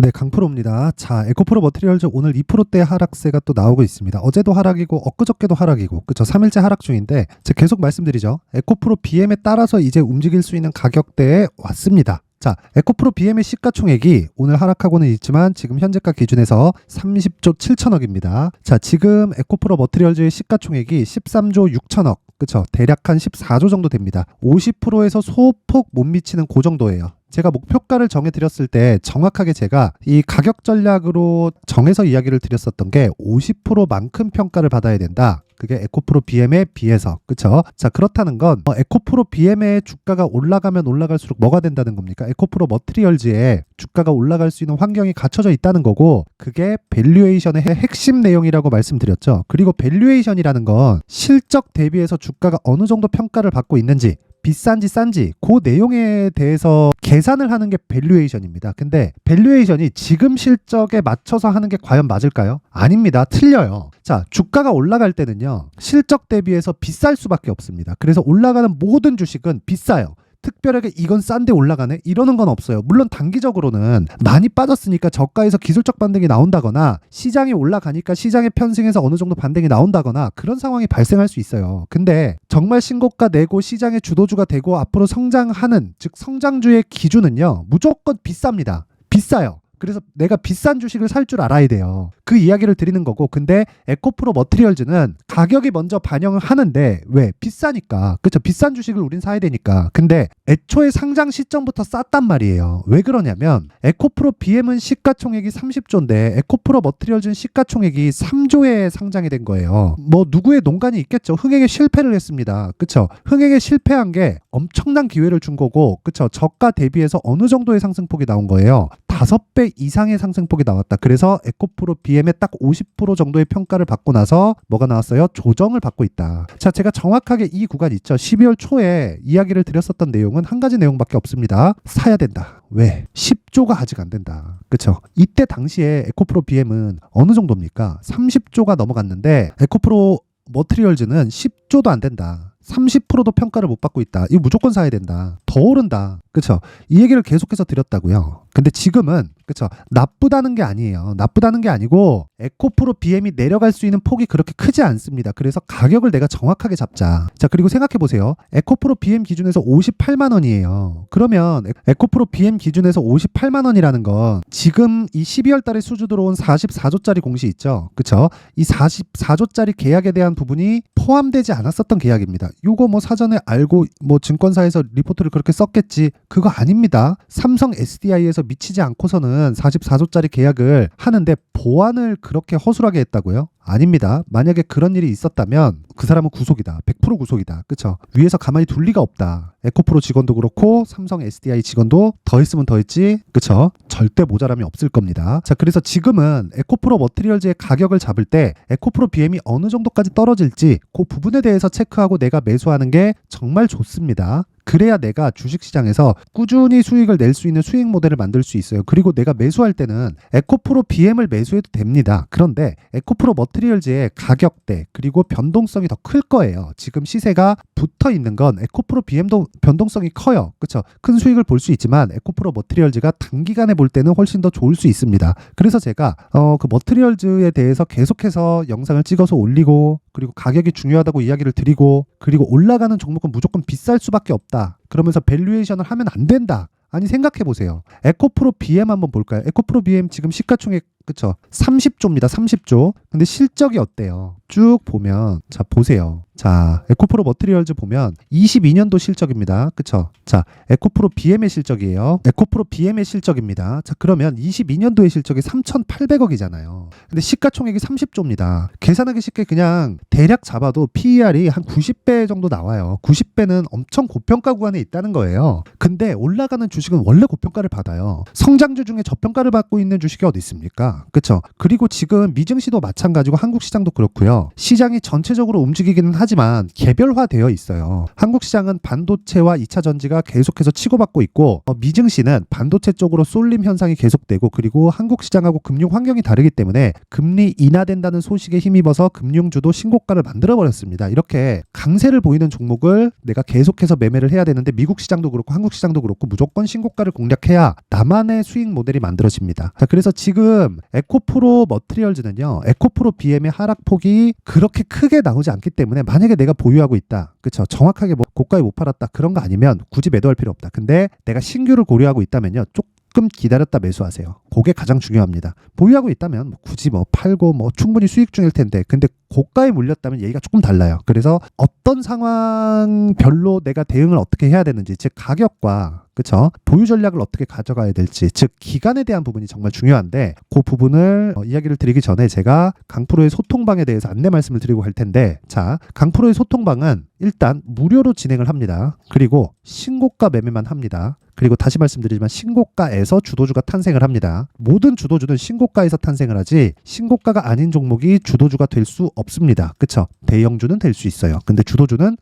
네, 강프로입니다. 자, 에코프로 머티리얼즈 오늘 2%대 하락세가 또 나오고 있습니다. 어제도 하락이고 엊그저께도 하락이고 그쵸? 3일째 하락 중인데 제가 계속 말씀드리죠. 에코프로 BM에 따라서 이제 움직일 수 있는 가격대에 왔습니다. 자, 에코프로 BM의 시가총액이 오늘 하락하고는 있지만 지금 현재가 기준에서 30조 7천억입니다. 자, 지금 에코프로 머티리얼즈의 시가총액이 13조 6천억, 그쵸? 대략 한 14조 정도 됩니다. 50%에서 소폭 못 미치는 그 정도예요. 제가 목표가를 정해드렸을 때 정확하게 제가 이 가격 전략으로 정해서 이야기를 드렸었던 게 50%만큼 평가를 받아야 된다. 그게 에코프로 BM에 비해서. 그쵸? 자, 그렇다는 건 에코프로 BM의 주가가 올라가면 올라갈수록 뭐가 된다는 겁니까? 에코프로 머티리얼즈의 주가가 올라갈 수 있는 환경이 갖춰져 있다는 거고, 그게 밸류에이션의 핵심 내용이라고 말씀드렸죠. 그리고 밸류에이션이라는 건 실적 대비해서 주가가 어느 정도 평가를 받고 있는지, 비싼지 싼지 그 내용에 대해서 계산을 하는 게 밸류에이션입니다. 근데 밸류에이션이 지금 실적에 맞춰서 하는 게 과연 맞을까요? 아닙니다. 틀려요. 자, 주가가 올라갈 때는요, 실적 대비해서 비쌀 수밖에 없습니다. 그래서 올라가는 모든 주식은 비싸요. 특별하게 이건 싼데 올라가네? 이러는 건 없어요. 물론 단기적으로는 많이 빠졌으니까 저가에서 기술적 반등이 나온다거나 시장이 올라가니까 시장의 편승에서 어느 정도 반등이 나온다거나 그런 상황이 발생할 수 있어요. 근데 정말 신고가 내고 시장의 주도주가 되고 앞으로 성장하는, 즉 성장주의 기준은요, 무조건 비쌉니다. 비싸요. 그래서 내가 비싼 주식을 살 줄 알아야 돼요. 그 이야기를 드리는 거고, 근데 에코프로 머티리얼즈는 가격이 먼저 반영을 하는데, 왜? 비싸니까. 그쵸? 비싼 주식을 우린 사야 되니까. 근데 애초에 상장 시점부터 쌌단 말이에요. 왜 그러냐면 에코프로 BM은 시가총액이 30조인데 에코프로 머티리얼즈는 시가총액이 3조에 상장이 된 거예요. 뭐 누구의 농간이 있겠죠. 흥행에 실패를 했습니다. 그쵸? 흥행에 실패한 게 엄청난 기회를 준 거고, 그쵸? 저가 대비해서 어느 정도의 상승폭이 나온 거예요. 5배 이상의 상승폭이 나왔다. 그래서 에코프로 BM의 딱 50% 정도의 평가를 받고 나서 뭐가 나왔어요? 조정을 받고 있다. 자, 제가 정확하게 이 구간 있죠. 12월 초에 이야기를 드렸었던 내용은 한 가지 내용밖에 없습니다. 사야 된다. 왜? 10조가 아직 안 된다. 그쵸? 이때 당시에 에코프로 BM은 어느 정도입니까? 30조가 넘어갔는데 에코프로 머티리얼즈는 10조도 안 된다. 30%도 평가를 못 받고 있다. 이거 무조건 사야 된다. 더 오른다. 그쵸? 이 얘기를 계속해서 드렸다고요. 근데 지금은, 그쵸? 나쁘다는 게 아니에요. 나쁘다는 게 아니고 에코프로 BM이 내려갈 수 있는 폭이 그렇게 크지 않습니다. 그래서 가격을 내가 정확하게 잡자. 자, 그리고 생각해 보세요. 에코프로 BM 기준에서 58만 원이에요. 그러면 에코프로 BM 기준에서 58만 원이라는 건 지금 이 12월 달에 수주 들어온 44조짜리 공시 있죠. 그쵸? 이 44조짜리 계약에 대한 부분이 포함되지 않았었던 계약입니다. 요거 뭐 사전에 알고 뭐 증권사에서 리포트를 그렇게 썼겠지. 그거 아닙니다. 삼성 SDI에서 미치지 않고서는 44조짜리 계약을 하는데 보안을 그렇게 허술하게 했다고요? 아닙니다. 만약에 그런 일이 있었다면 그 사람은 구속이다. 100% 구속이다. 그쵸? 위에서 가만히 둘 리가 없다. 에코프로 직원도 그렇고 삼성 SDI 직원도 더 했으면 더 했지. 그쵸? 절대 모자람이 없을 겁니다. 자, 그래서 지금은 에코프로 머티리얼즈의 가격을 잡을 때 에코프로 BM이 어느 정도까지 떨어질지 그 부분에 대해서 체크하고 내가 매수하는 게 정말 좋습니다. 그래야 내가 주식시장에서 꾸준히 수익을 낼 수 있는 수익 모델을 만들 수 있어요. 그리고 내가 매수할 때는 에코프로 BM을 매수해도 됩니다. 그런데 에코프로 머티리얼즈의 가격대 그리고 변동성이 더 클 거예요. 지금 시세가 붙어 있는 건 에코프로 BM도 변동성이 커요. 그렇죠? 큰 수익을 볼 수 있지만 에코프로 머티리얼즈가 단기간에 볼 때는 훨씬 더 좋을 수 있습니다. 그래서 제가 그 머티리얼즈에 대해서 계속해서 영상을 찍어서 올리고, 그리고 가격이 중요하다고 이야기를 드리고, 그리고 올라가는 종목은 무조건 비쌀 수밖에 없다. 그러면서 밸류에이션을 하면 안 된다. 아니, 생각해 보세요. 에코프로 BM 한번 볼까요? 에코프로 BM 지금 시가총액, 그쵸? 30조입니다. 30조. 근데 실적이 어때요? 쭉 보면, 자, 보세요. 자, 에코프로 머티리얼즈 보면 22년도 실적입니다. 그쵸? 자, 에코프로 BM의 실적이에요. 에코프로 BM의 실적입니다. 자, 그러면 22년도의 실적이 3,800억이잖아요. 근데 시가총액이 30조입니다. 계산하기 쉽게 그냥 대략 잡아도 PER이 한 90배 정도 나와요. 90배는 엄청 고평가 구간에 있다는 거예요. 근데 올라가는 주식은 원래 고평가를 받아요. 성장주 중에 저평가를 받고 있는 주식이 어디 있습니까? 겁니다. 그쵸? 그리고 지금 미증시도 마찬가지고 한국 시장도 그렇고요. 시장이 전체적으로 움직이기는 하지만 개별화되어 있어요. 한국 시장은 반도체와 2차 전지가 계속해서 치고받고 있고 미증시는 반도체 쪽으로 쏠림 현상이 계속되고 그리고 한국 시장하고 금융 환경이 다르기 때문에 금리 인하된다는 소식에 힘입어서 금융주도 신고가를 만들어버렸습니다. 이렇게 강세를 보이는 종목을 내가 계속해서 매매를 해야 되는데 미국 시장도 그렇고 한국 시장도 그렇고 무조건 신고가를 공략해야 나만의 수익 모델이 만들어집니다. 자, 그래서 지금 에코프로 머티리얼즈는요. 에코프로 BM의 하락폭이 그렇게 크게 나오지 않기 때문에 만약에 내가 보유하고 있다. 그쵸? 정확하게 뭐 고가에 못 팔았다. 그런 거 아니면 굳이 매도할 필요 없다. 근데 내가 신규를 고려하고 있다면요. 조금 기다렸다 매수하세요. 그게 가장 중요합니다. 보유하고 있다면 굳이 팔고 충분히 수익 중일 텐데 근데 고가에 물렸다면 얘기가 조금 달라요. 그래서 어떤 상황별로 내가 대응을 어떻게 해야 되는지 즉 가격과 그쵸? 보유 전략을 어떻게 가져가야 될지 즉 기간에 대한 부분이 정말 중요한데 그 부분을 이야기를 드리기 전에 제가 강프로의 소통방에 대해서 안내 말씀을 드리고 갈 텐데 자 강프로의 소통방은 일단 무료로 진행을 합니다. 그리고 신고가 매매만 합니다. 그리고 다시 말씀드리지만 신고가에서 주도주가 탄생을 합니다. 모든 주도주는 신고가에서 탄생을 하지 신고가가 아닌 종목이 주도주가 될 수 없습니다. 그쵸? 대형주는 될 수 있어요. 근데 주도주는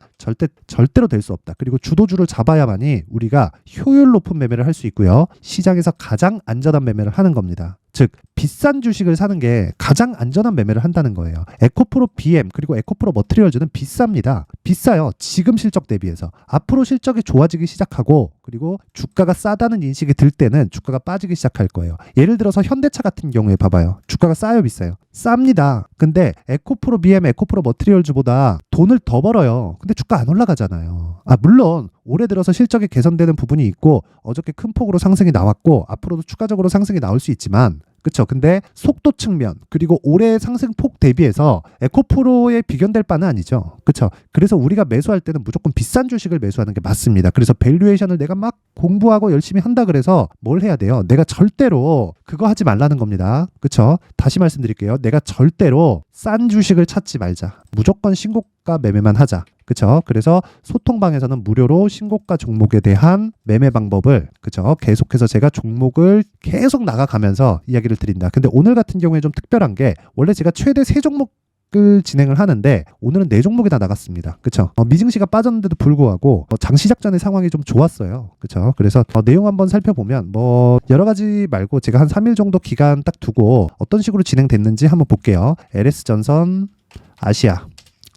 절대로 될 수 없다. 그리고 주도주를 잡아야만이 우리가 효율 높은 매매를 할 수 있고요. 시장에서 가장 안전한 매매를 하는 겁니다. 즉 비싼 주식을 사는 게 가장 안전한 매매를 한다는 거예요. 에코프로 BM 그리고 에코프로 머티리얼즈는 비쌉니다. 비싸요. 지금 실적 대비해서. 앞으로 실적이 좋아지기 시작하고 그리고 주가가 싸다는 인식이 들 때는 주가가 빠지기 시작할 거예요. 예를 들어서 현대차 같은 경우에 봐봐요. 주가가 싸요 비싸요? 쌉니다. 근데 에코프로 BM, 에코프로 머티리얼즈보다 돈을 더 벌어요. 근데 주가 안 올라가잖아요. 물론 올해 들어서 실적이 개선되는 부분이 있고 어저께 큰 폭으로 상승이 나왔고 앞으로도 추가적으로 상승이 나올 수 있지만 그쵸? 근데 속도 측면 그리고 올해 상승폭 대비해서 에코프로에 비견될 바는 아니죠. 그쵸? 그래서 우리가 매수할 때는 무조건 비싼 주식을 매수하는 게 맞습니다. 그래서 밸류에이션을 내가 막 공부하고 열심히 한다 그래서 뭘 해야 돼요? 내가 절대로 그거 하지 말라는 겁니다. 그쵸? 다시 말씀드릴게요. 내가 절대로 싼 주식을 찾지 말자. 무조건 신고가 매매만 하자. 그쵸? 그래서 소통방에서는 무료로 신고가 종목에 대한 매매 방법을 그쵸? 계속해서 제가 종목을 계속 나가가면서 이야기를 드린다. 근데 오늘 같은 경우에 좀 특별한 게 원래 제가 최대 3종목을 진행을 하는데 오늘은 4종목이 다 나갔습니다. 그쵸? 미증시가 빠졌는데도 불구하고 장시작전의 상황이 좀 좋았어요. 그쵸? 그래서 내용 한번 살펴보면 여러 가지 말고 제가 한 3일 정도 기간 딱 두고 어떤 식으로 진행됐는지 한번 볼게요. LS전선, 아시아.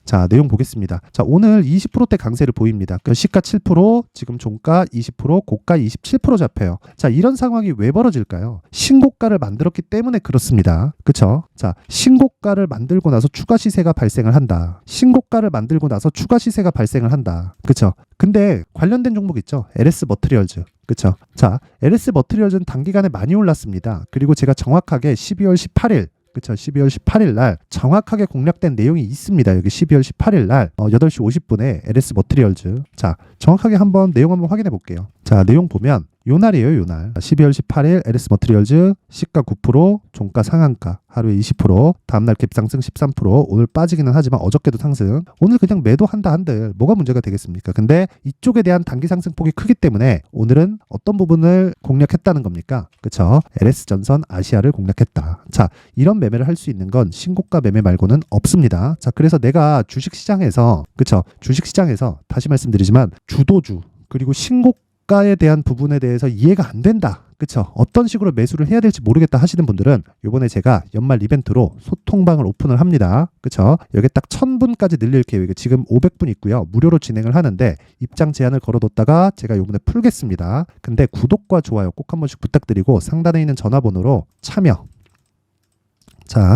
자, 내용 보겠습니다. 자, 오늘 20%대 강세를 보입니다. 시가 7%, 지금 종가 20%, 고가 27% 잡혀요. 자, 이런 상황이 왜 벌어질까요? 신고가를 만들었기 때문에 그렇습니다. 그쵸? 자, 신고가를 만들고 나서 추가 시세가 발생을 한다. 신고가를 만들고 나서 추가 시세가 발생을 한다. 그쵸? 근데 관련된 종목 있죠? LS 머티리얼즈. 그쵸? 자, LS 머티리얼즈는 단기간에 많이 올랐습니다. 그리고 제가 정확하게 12월 18일 그쵸. 12월 18일 날 정확하게 공략된 내용이 있습니다. 여기 12월 18일 날 8시 50분에 LS 머티리얼즈. 자, 정확하게 내용 한번 확인해 볼게요. 자, 내용 보면 요 날이에요, 요 날. 12월 18일 LS 머티리얼즈 시가 9%, 종가 상한가 하루에 20%, 다음날 갭상승 13%, 오늘 빠지기는 하지만 어저께도 상승. 오늘 그냥 매도한다 한들 뭐가 문제가 되겠습니까? 근데 이쪽에 대한 단기 상승폭이 크기 때문에 오늘은 어떤 부분을 공략했다는 겁니까? 그쵸? LS전선 아시아를 공략했다. 자, 이런 매매를 할 수 있는 건 신고가 매매 말고는 없습니다. 자, 그래서 내가 주식시장에서 그쵸? 주식시장에서 다시 말씀드리지만 주도주 그리고 신고가에 대한 부분에 대해서 이해가 안 된다. 그쵸? 어떤 식으로 매수를 해야 될지 모르겠다 하시는 분들은 이번에 제가 연말 이벤트로 소통방을 오픈을 합니다. 그쵸? 여기 딱 1000분까지 늘릴 계획이 지금 500분 있고요. 무료로 진행을 하는데 입장 제한을 걸어뒀다가 제가 이번에 풀겠습니다. 근데 구독과 좋아요 꼭 한 번씩 부탁드리고 상단에 있는 전화번호로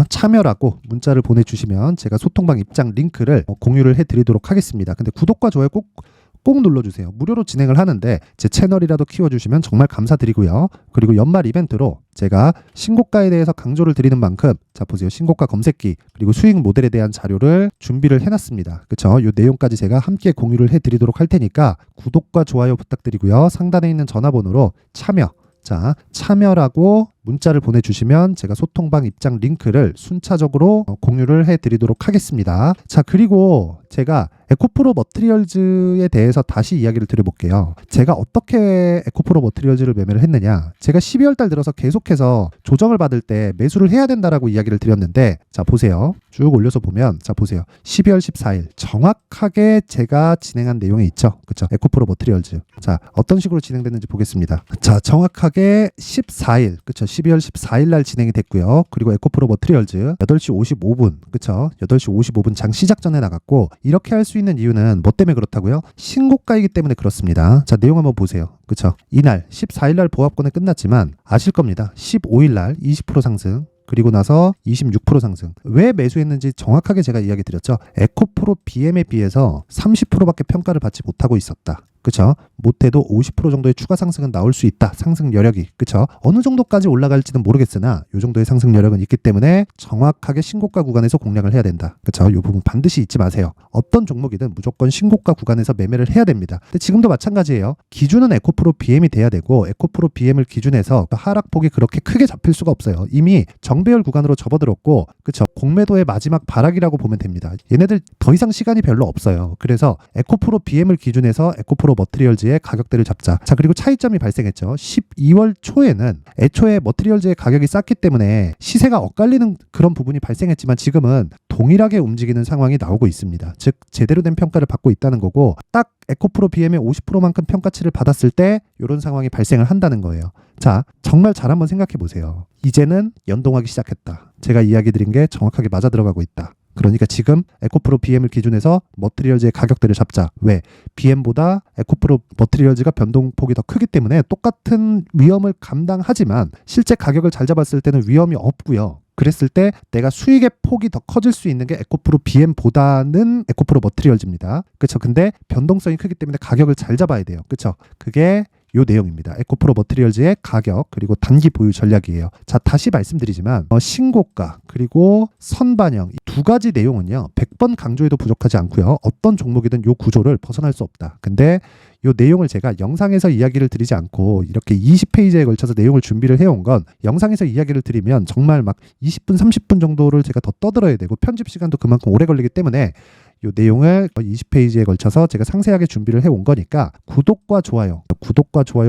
참여라고 문자를 보내주시면 제가 소통방 입장 링크를 공유를 해드리도록 하겠습니다. 근데 구독과 좋아요 꼭 눌러주세요. 무료로 진행을 하는데 제 채널이라도 키워주시면 정말 감사드리고요. 그리고 연말 이벤트로 제가 신고가에 대해서 강조를 드리는 만큼 자 보세요. 신고가 검색기 그리고 수익 모델에 대한 자료를 준비를 해놨습니다. 그쵸? 이 내용까지 제가 함께 공유를 해드리도록 할 테니까 구독과 좋아요 부탁드리고요. 상단에 있는 전화번호로 참여라고 문자를 보내주시면 제가 소통방 입장 링크를 순차적으로 공유를 해드리도록 하겠습니다. 자, 그리고 제가 에코프로 머티리얼즈에 대해서 다시 이야기를 드려볼게요. 제가 어떻게 에코프로 머티리얼즈를 매매를 했느냐. 제가 12월 달 들어서 계속해서 조정을 받을 때 매수를 해야 된다라고 이야기를 드렸는데, 자 보세요. 쭉 올려서 보면, 자 보세요. 12월 14일 정확하게 제가 진행한 내용이 있죠. 그쵸? 에코프로 머티리얼즈. 자, 어떤 식으로 진행됐는지 보겠습니다. 자, 정확하게 14일, 그쵸? 12월 14일 날 진행이 됐고요. 그리고 에코프로 머티리얼즈 8시 55분, 그쵸? 8시 55분 장 시작 전에 나갔고, 이렇게 할 수 있는 이유는 뭐 때문에 그렇다고요? 신고가이기 때문에 그렇습니다. 자, 내용 한번 보세요. 그쵸? 이날 14일 날 보합권에 끝났지만 아실 겁니다. 15일 날 20% 상승, 그리고 나서 26% 상승. 왜 매수했는지 정확하게 제가 이야기 드렸죠. 에코프로 BM에 비해서 30%밖에 평가를 받지 못하고 있었다. 그쵸? 못해도 50% 정도의 추가 상승은 나올 수 있다. 상승 여력이. 그쵸? 어느 정도까지 올라갈지는 모르겠으나 이 정도의 상승 여력은 있기 때문에 정확하게 신고가 구간에서 공략을 해야 된다. 그쵸? 이 부분 반드시 잊지 마세요. 어떤 종목이든 무조건 신고가 구간에서 매매를 해야 됩니다. 근데 지금도 마찬가지예요. 기준은 에코프로 BM이 돼야 되고, 에코프로 BM을 기준해서 하락폭이 그렇게 크게 잡힐 수가 없어요. 이미 정배열 구간으로 접어들었고, 그쵸? 공매도의 마지막 발악이라고 보면 됩니다. 얘네들 더 이상 시간이 별로 없어요. 그래서 에코프로 BM을 기준해서 에코프로 머티리얼즈의 가격대를 잡자. 자, 그리고 차이점이 발생했죠. 12월 초에는 애초에 머티리얼즈의 가격이 쌌기 때문에 시세가 엇갈리는 그런 부분이 발생했지만, 지금은 동일하게 움직이는 상황이 나오고 있습니다. 즉 제대로 된 평가를 받고 있다는 거고, 딱 에코프로 BM의 50%만큼 평가치를 받았을 때 이런 상황이 발생을 한다는 거예요. 자, 정말 잘 한번 생각해 보세요. 이제는 연동하기 시작했다. 제가 이야기 드린 게 정확하게 맞아 들어가고 있다. 그러니까 지금 에코프로 BM을 기준해서 머티리얼즈의 가격대를 잡자. 왜? BM보다 에코프로 머티리얼즈가 변동폭이 더 크기 때문에 똑같은 위험을 감당하지만 실제 가격을 잘 잡았을 때는 위험이 없고요. 그랬을 때 내가 수익의 폭이 더 커질 수 있는 게 에코프로 BM보다는 에코프로 머티리얼즈입니다. 그렇죠? 근데 변동성이 크기 때문에 가격을 잘 잡아야 돼요. 그렇죠? 그게 요 내용입니다. 에코프로 머티리얼즈의 가격 그리고 단기 보유 전략이에요. 자, 다시 말씀드리지만 신고가 그리고 선반영 이 두 가지 내용은요 100번 강조해도 부족하지 않고요. 어떤 종목이든 요 구조를 벗어날 수 없다. 근데 요 내용을 제가 영상에서 이야기를 드리지 않고 이렇게 20페이지에 걸쳐서 내용을 준비를 해온 건, 영상에서 이야기를 드리면 정말 막 20분 30분 정도를 제가 더 떠들어야 되고 편집 시간도 그만큼 오래 걸리기 때문에 이 내용을 20페이지에 걸쳐서 제가 상세하게 준비를 해온 거니까 구독과 좋아요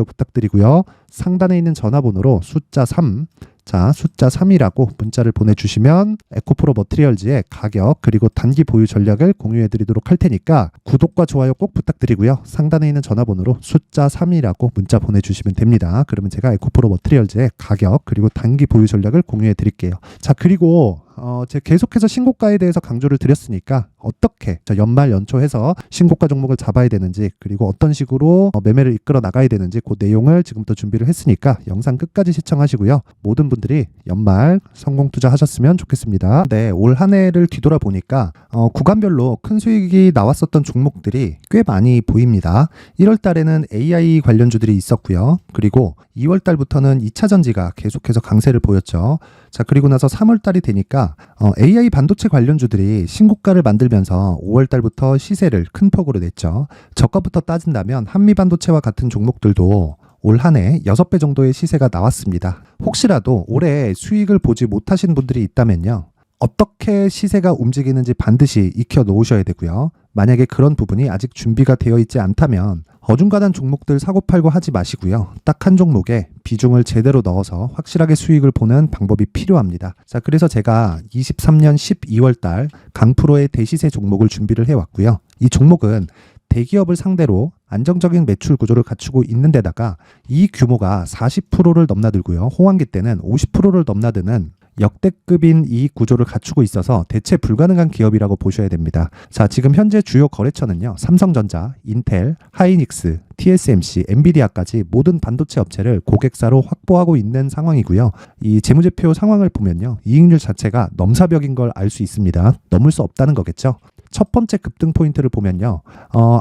부탁드리고요. 상단에 있는 전화번호로 숫자 3, 자 숫자 3이라고 문자를 보내주시면 에코프로 머티리얼즈의 가격 그리고 단기 보유 전략을 공유해 드리도록 할 테니까 구독과 좋아요 꼭 부탁드리고요. 상단에 있는 전화번호로 숫자 3이라고 문자 보내주시면 됩니다. 그러면 제가 에코프로 머티리얼즈의 가격 그리고 단기 보유 전략을 공유해 드릴게요. 자, 그리고 제가 계속해서 신고가에 대해서 강조를 드렸으니까 어떻게 연말 연초해서 신고가 종목을 잡아야 되는지, 그리고 어떤 식으로 매매를 이끌어 나가야 되는지 그 내용을 지금부터 준비를 했으니까 영상 끝까지 시청하시고요. 모든 분들이 연말 성공 투자하셨으면 좋겠습니다. 네, 올 한 해를 뒤돌아 보니까 구간별로 큰 수익이 나왔었던 종목들이 꽤 많이 보입니다. 1월 달에는 AI 관련주들이 있었고요. 그리고 2월 달부터는 2차 전지가 계속해서 강세를 보였죠. 자, 그리고 나서 3월 달이 되니까 AI 반도체 관련주들이 신고가를 만들면서 5월 달부터 시세를 큰 폭으로 냈죠. 저가부터 따진다면 한미반도체와 같은 종목들도 올 한 해 6배 정도의 시세가 나왔습니다. 혹시라도 올해 수익을 보지 못하신 분들이 있다면요, 어떻게 시세가 움직이는지 반드시 익혀 놓으셔야 되고요. 만약에 그런 부분이 아직 준비가 되어 있지 않다면 어중간한 종목들 사고팔고 하지 마시고요. 딱 한 종목에 비중을 제대로 넣어서 확실하게 수익을 보는 방법이 필요합니다. 자, 그래서 제가 23년 12월 달 강프로의 대시세 종목을 준비를 해왔고요. 이 종목은 대기업을 상대로 안정적인 매출 구조를 갖추고 있는 데다가 이 규모가 40%를 넘나들고요. 호황기 때는 50%를 넘나드는 역대급인 이익 구조를 갖추고 있어서 대체 불가능한 기업이라고 보셔야 됩니다. 자, 지금 현재 주요 거래처는요, 삼성전자, 인텔, 하이닉스, TSMC, 엔비디아까지 모든 반도체 업체를 고객사로 확보하고 있는 상황이고요. 이 재무제표 상황을 보면요, 이익률 자체가 넘사벽인 걸 알 수 있습니다. 넘을 수 없다는 거겠죠. 첫 번째 급등 포인트를 보면요,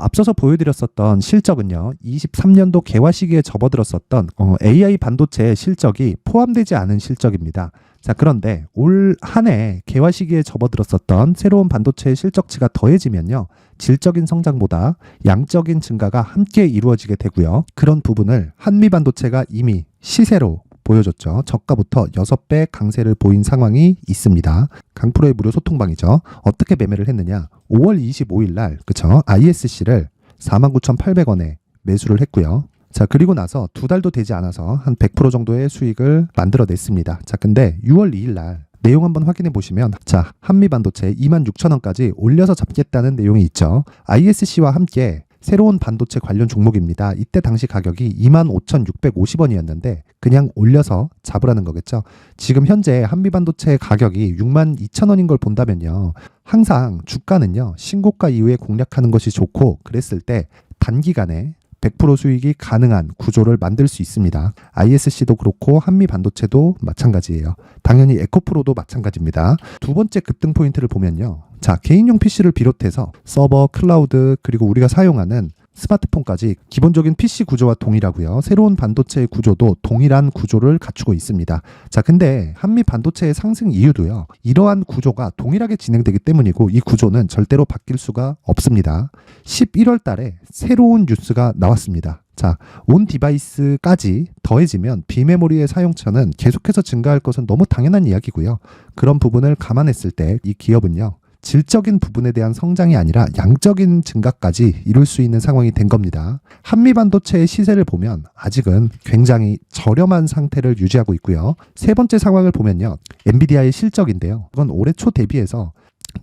앞서서 보여드렸었던 실적은요, 23년도 개화 시기에 접어들었었던 AI 반도체의 실적이 포함되지 않은 실적입니다. 자, 그런데 올 한 해 개화 시기에 접어들었었던 새로운 반도체의 실적치가 더해지면요, 질적인 성장보다 양적인 증가가 함께 이루어지게 되고요. 그런 부분을 한미반도체가 이미 시세로 보여줬죠. 저가부터 6배 강세를 보인 상황이 있습니다. 강프로의 무료 소통방이죠. 어떻게 매매를 했느냐? 5월 25일 날 그쵸? ISC를 49,800원에 매수를 했고요. 자, 그리고 나서 2달도 되지 않아서 한 100% 정도의 수익을 만들어냈습니다. 자, 근데 6월 2일 날 내용 한번 확인해 보시면 자, 한미반도체 26,000원까지 올려서 잡겠다는 내용이 있죠. ISC와 함께 새로운 반도체 관련 종목입니다. 이때 당시 가격이 25,650원이었는데 그냥 올려서 잡으라는 거겠죠. 지금 현재 한미반도체 가격이 62,000원인 걸 본다면요. 항상 주가는요. 신고가 이후에 공략하는 것이 좋고 그랬을 때 단기간에 100% 수익이 가능한 구조를 만들 수 있습니다. ISC도 그렇고 한미반도체도 마찬가지예요. 당연히 에코프로도 마찬가지입니다. 두 번째 급등 포인트를 보면요. 자, 개인용 PC를 비롯해서 서버, 클라우드, 그리고 우리가 사용하는 스마트폰까지 기본적인 PC 구조와 동일하고요. 새로운 반도체의 구조도 동일한 구조를 갖추고 있습니다. 자, 근데 한미 반도체의 상승 이유도요. 이러한 구조가 동일하게 진행되기 때문이고 이 구조는 절대로 바뀔 수가 없습니다. 11월 달에 새로운 뉴스가 나왔습니다. 자, 온 디바이스까지 더해지면 비메모리의 사용처는 계속해서 증가할 것은 너무 당연한 이야기고요. 그런 부분을 감안했을 때 이 기업은요. 질적인 부분에 대한 성장이 아니라 양적인 증가까지 이룰 수 있는 상황이 된 겁니다. 한미반도체의 시세를 보면 아직은 굉장히 저렴한 상태를 유지하고 있고요. 세 번째 상황을 보면요. 엔비디아의 실적인데요. 이건 올해 초 대비해서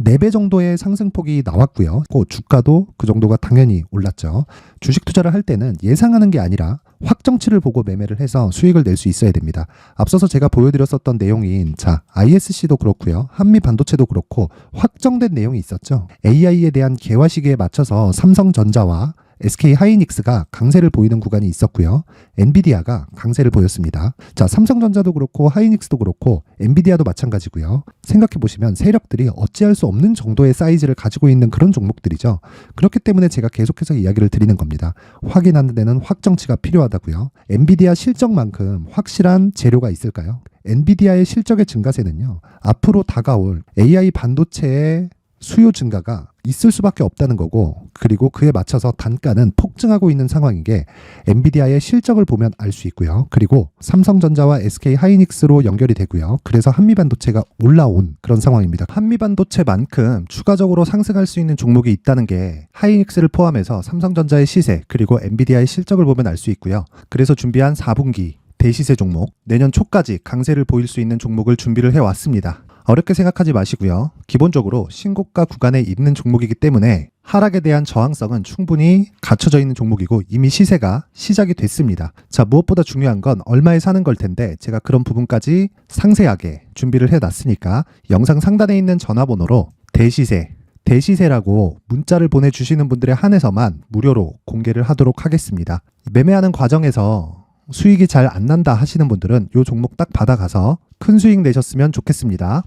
4배 정도의 상승폭이 나왔고요. 주가도 그 정도가 당연히 올랐죠. 주식 투자를 할 때는 예상하는 게 아니라 확정치를 보고 매매를 해서 수익을 낼 수 있어야 됩니다. 앞서서 제가 보여드렸었던 내용인 자, ISC도 그렇고요. 한미 반도체도 그렇고 확정된 내용이 있었죠. AI에 대한 개화 시기에 맞춰서 삼성전자와 SK 하이닉스가 강세를 보이는 구간이 있었고요. 엔비디아가 강세를 보였습니다. 자, 삼성전자도 그렇고 하이닉스도 그렇고 엔비디아도 마찬가지고요. 생각해 보시면 세력들이 어찌할 수 없는 정도의 사이즈를 가지고 있는 그런 종목들이죠. 그렇기 때문에 제가 계속해서 이야기를 드리는 겁니다. 확인하는 데는 확정치가 필요하다고요. 엔비디아 실적만큼 확실한 재료가 있을까요? 엔비디아의 실적의 증가세는요. 앞으로 다가올 AI 반도체의 수요 증가가 있을 수밖에 없다는 거고 그리고 그에 맞춰서 단가는 폭증하고 있는 상황인 게 엔비디아의 실적을 보면 알 수 있고요. 그리고 삼성전자와 SK 하이닉스로 연결이 되고요. 그래서 한미반도체가 올라온 그런 상황입니다. 한미반도체만큼 추가적으로 상승할 수 있는 종목이 있다는 게 하이닉스를 포함해서 삼성전자의 시세 그리고 엔비디아의 실적을 보면 알 수 있고요. 그래서 준비한 4분기 대시세 종목, 내년 초까지 강세를 보일 수 있는 종목을 준비를 해왔습니다. 어렵게 생각하지 마시고요. 기본적으로 신고가 구간에 있는 종목이기 때문에 하락에 대한 저항성은 충분히 갖춰져 있는 종목이고 이미 시세가 시작이 됐습니다. 자, 무엇보다 중요한 건 얼마에 사는 걸 텐데 제가 그런 부분까지 상세하게 준비를 해놨으니까 영상 상단에 있는 전화번호로 대시세라고 문자를 보내주시는 분들에 한해서만 무료로 공개를 하도록 하겠습니다. 매매하는 과정에서 수익이 잘 안 난다 하시는 분들은 이 종목 딱 받아가서 큰 수익 내셨으면 좋겠습니다.